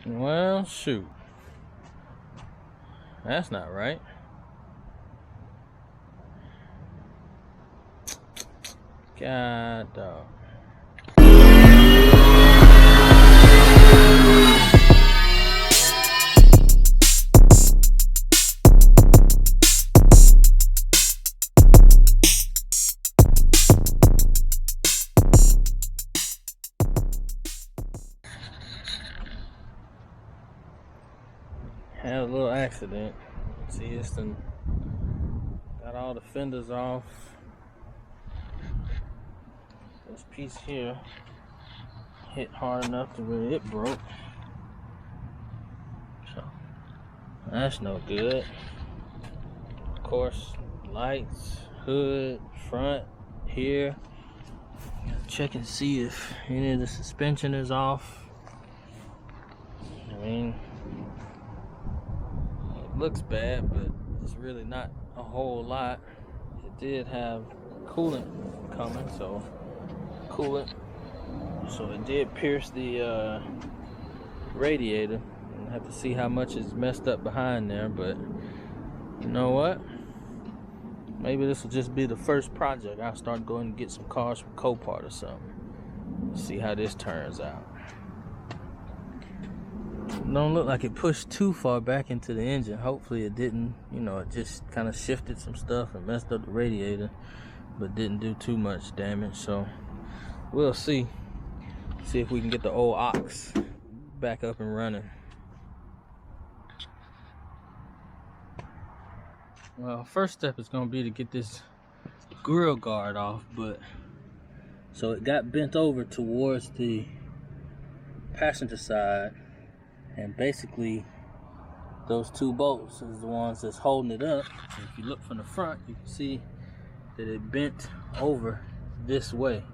Well, shoot. That's not right. God dog. Had a little accident. See, it's done got all the fenders off. This piece here hit hard enough to where it broke. So that's no good. Of course, lights, hood, front, here. Check and see if any of the suspension is off. I mean, it looks bad, but it's really not a whole lot. It did have coolant coming, so it did pierce the radiator. I'll have to see how much is messed up behind there, but you know what? Maybe this will just be the first project. I'll start going to get some cars from Copart or something. See how this turns out. Don't look like it pushed too far back into the engine. Hopefully it didn't. You know, it just kind of shifted some stuff and messed up the radiator, but didn't do too much damage. So we'll see if we can get the old ox back up and running. Well, first step is going to be to get this grill guard off, but so it got bent over towards the passenger side, and basically those two bolts is the ones that's holding it up. And if you look from the front, you can see that it bent over this way.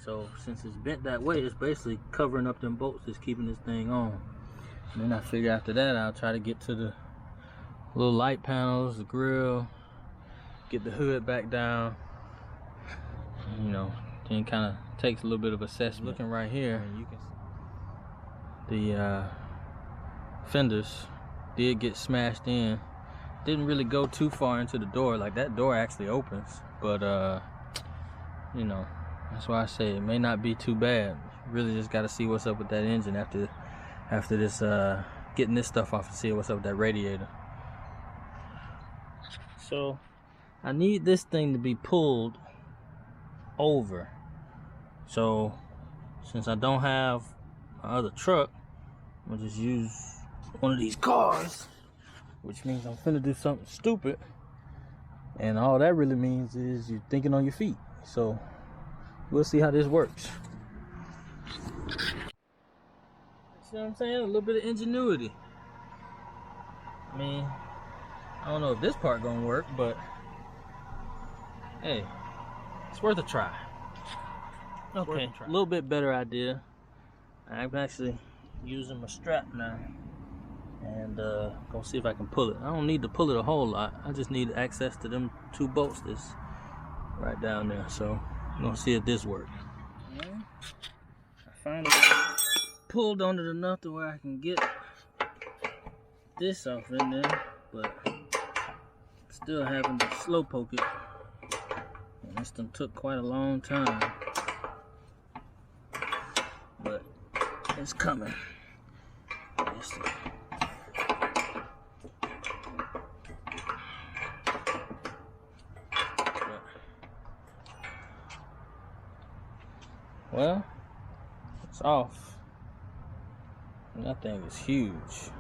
So since it's bent that way, it's basically covering up them bolts that's keeping this thing on. And then I figure after that I'll try to get to the little light panels, the grill, get the hood back down. You know, then kind of takes a little bit of assessment. Looking right here, you can see the fenders did get smashed in. Didn't really go too far into the door. Like, that door actually opens, but you know, that's why I say it may not be too bad. Really just got to see what's up with that engine after this getting this stuff off and see what's up with that radiator. So I need this thing to be pulled over. So since I don't have my other truck, I'm gonna just use one of these cars, which means I'm finna do something stupid, and all that really means is you're thinking on your feet. So we'll see how this works. See what I'm saying? A little bit of ingenuity. I mean, I don't know if this part gonna work, but hey, it's worth a try. Okay, a little bit better idea. I'm actually using my strap now, and gonna see if I can pull it. I don't need to pull it a whole lot. I just need access to them two bolts that's right down there. So I'm gonna see if this works. Yeah. I finally pulled on it enough to where I can get this off in there, but still having to slow poke it. And this done took quite a long time, but it's coming. Well, it's off. And that thing is huge,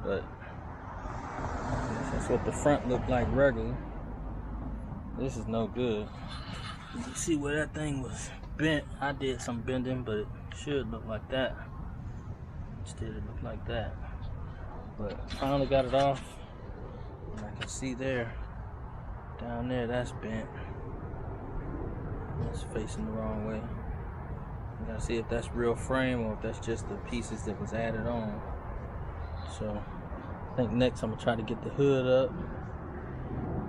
but that's what the front looked like regular. This is no good. You can see where that thing was bent. I did some bending, but it should look like that. Instead it looked like that. But finally got it off. And I can see there, down there, that's bent. It's facing the wrong way. I gotta see if that's real frame or if that's just the pieces that was added on. So I think next I'm gonna try to get the hood up,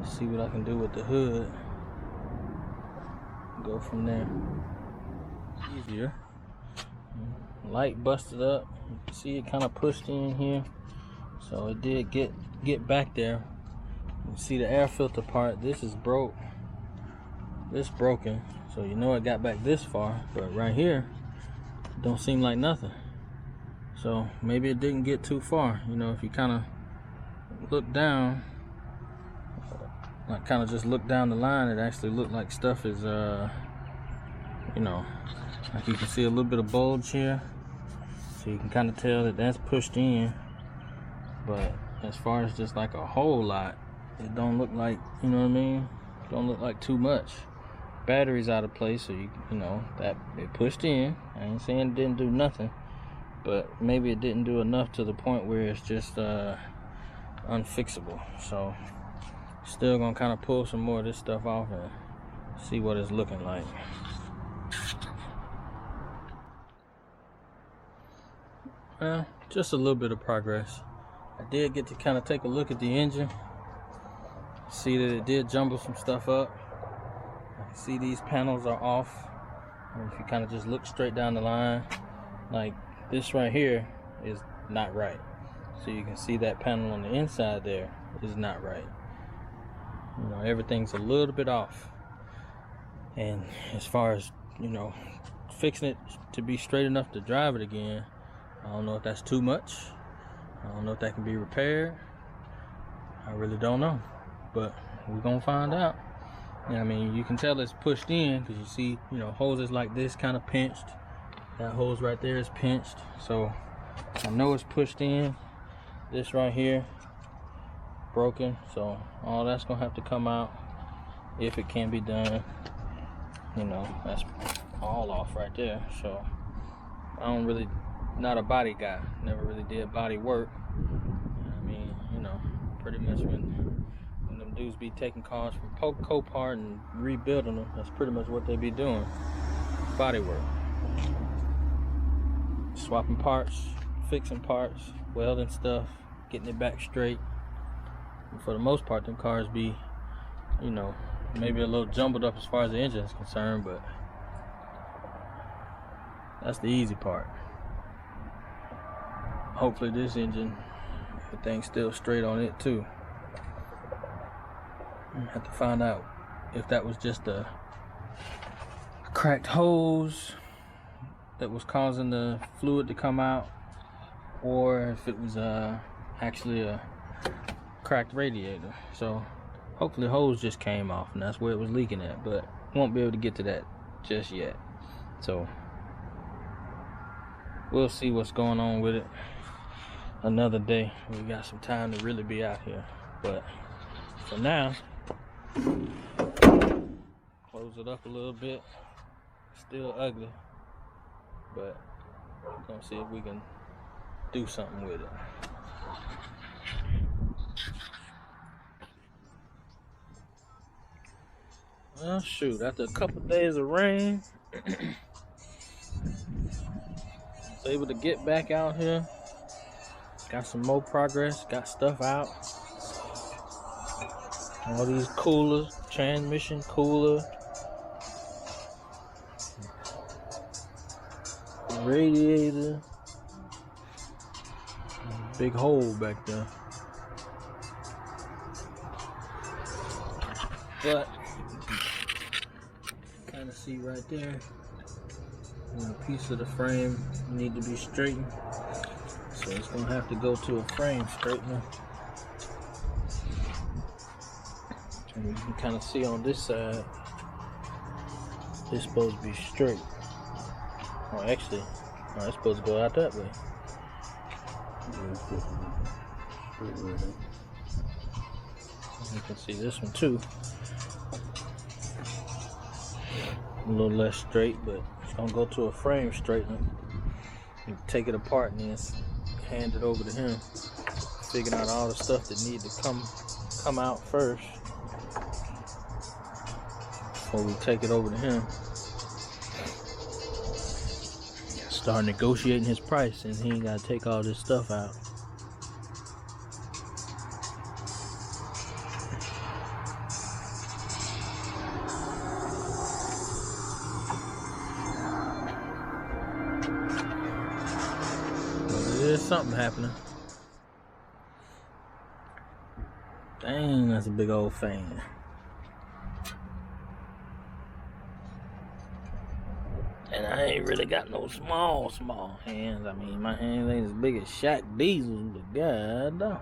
see what I can do with the hood, go from there. Easier. light busted up. You can see it kind of pushed in here, so it did get back there. You see the air filter part, this is broke, this broken, so you know it got back this far, but right here don't seem like nothing. So maybe it didn't get too far. You know, if you kind of look down, like kind of just look down the line, it actually looked like stuff is you know, like you can see a little bit of bulge here, so you can kind of tell that that's pushed in. But as far as just like a whole lot, it don't look like, you know what I mean, don't look like too much. Battery's out of place, so you know that it pushed in. I ain't saying it didn't do nothing, but maybe it didn't do enough to the point where it's just unfixable. So still gonna kind of pull some more of this stuff off and see what it's looking like. Well, just a little bit of progress. I did get to kind of take a look at the engine, see that it did jumble some stuff up. I can see these panels are off, and if you kind of just look straight down the line, like this right here is not right. So you can see that panel on the inside there is not right. You know, everything's a little bit off. And as far as, you know, fixing it to be straight enough to drive it again, I don't know if that's too much. I don't know if that can be repaired. I really don't know, but we're gonna find out. I mean, you can tell it's pushed in because you see, you know, hoses like this kind of pinched. That hose right there is pinched, so I know it's pushed in. This right here broken, so all that's gonna have to come out if it can be done. You know, that's all off right there. So I don't really, not a body guy, never really did body work. I mean, you know, pretty much when them dudes be taking cars from Copart and rebuilding them, that's pretty much what they be doing, body work. Swapping parts, fixing parts, welding stuff, getting it back straight. And for the most part, them cars be, you know, maybe a little jumbled up as far as the engine is concerned, but that's the easy part. Hopefully this engine, everything's still straight on it too. I have to find out if that was just a cracked hose that was causing the fluid to come out, or if it was actually a cracked radiator. So hopefully the hose just came off and that's where it was leaking at, but won't be able to get to that just yet. So we'll see what's going on with it another day. We got some time to really be out here, but for now, close it up a little bit. Still ugly, but we're gonna see if we can do something with it. Well, shoot, after a couple days of rain, was able to get back out here. Got some more progress, got stuff out. All these coolers, transmission cooler, radiator, big hole back there. But kind of see right there, a piece of the frame need to be straightened, so it's gonna have to go to a frame straightener. And you can kind of see on this side, it's supposed to be straight. Oh, actually, it's supposed to go out that way. You can see this one too. A little less straight, but it's gonna go to a frame straightener. You take it apart and then hand it over to him, figuring out all the stuff that need to come out first before we take it over to him. Start negotiating his price, and he ain't gotta take all this stuff out. something happening. Dang, that's a big old fan. And I ain't really got no small hands. I mean, my hands ain't as big as Shaq Diesel's, but god damn.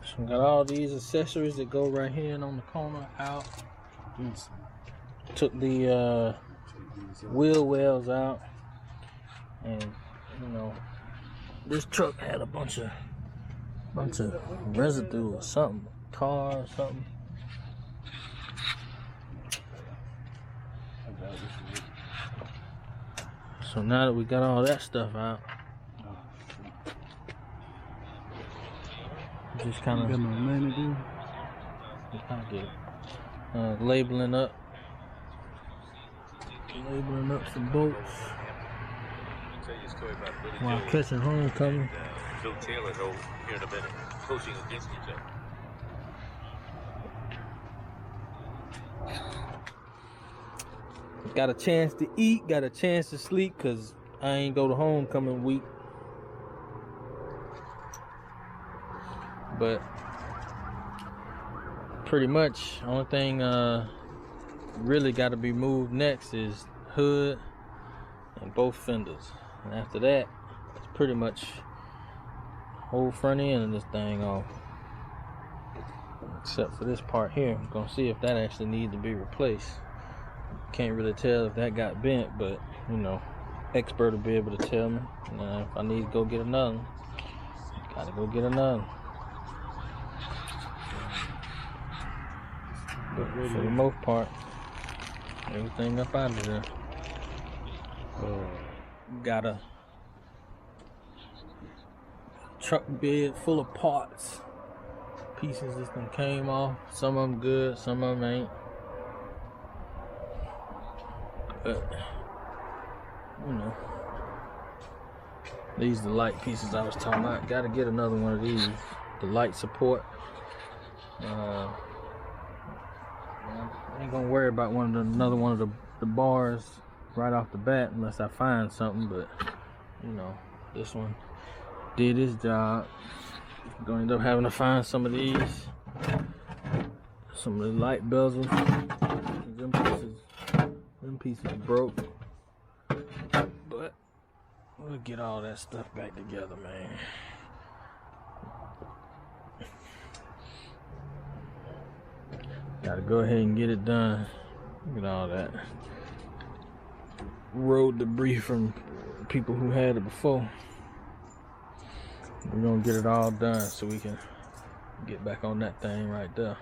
So we got all these accessories that go right here and on the corner out. Took the wheel wells out, and you know, this truck had a bunch of residue or something, tar or something. So now that we got all that stuff out, just kind of labeling up some boats while catching homecoming. Bill Taylor here in a minute, coaching against each other. Got a chance to eat, got a chance to sleep, cause I ain't go to homecoming week. But pretty much, only thing really got to be moved next is hood and both fenders, and after that, it's pretty much whole front end of this thing off, except for this part here. I'm gonna see if that actually needs to be replaced. Can't really tell if that got bent, but you know, expert will be able to tell me. If I need to go get another one, gotta go get another one. But for the most part, everything up out of there. Got a truck bed full of parts, pieces that done came off. Some of them good, some of them ain't. But you know, these are the light pieces I was talking about. Gotta get another one of these. The light support. I ain't gonna worry about another one of the bars right off the bat unless I find something. But you know, this one did its job. I'm gonna end up having to find some of these, some of the light bezels. Them pieces broke, but we'll get all that stuff back together, man. Gotta go ahead and get it done. Look at all that road debris from people who had it before. We're gonna get it all done so we can get back on that thing right there.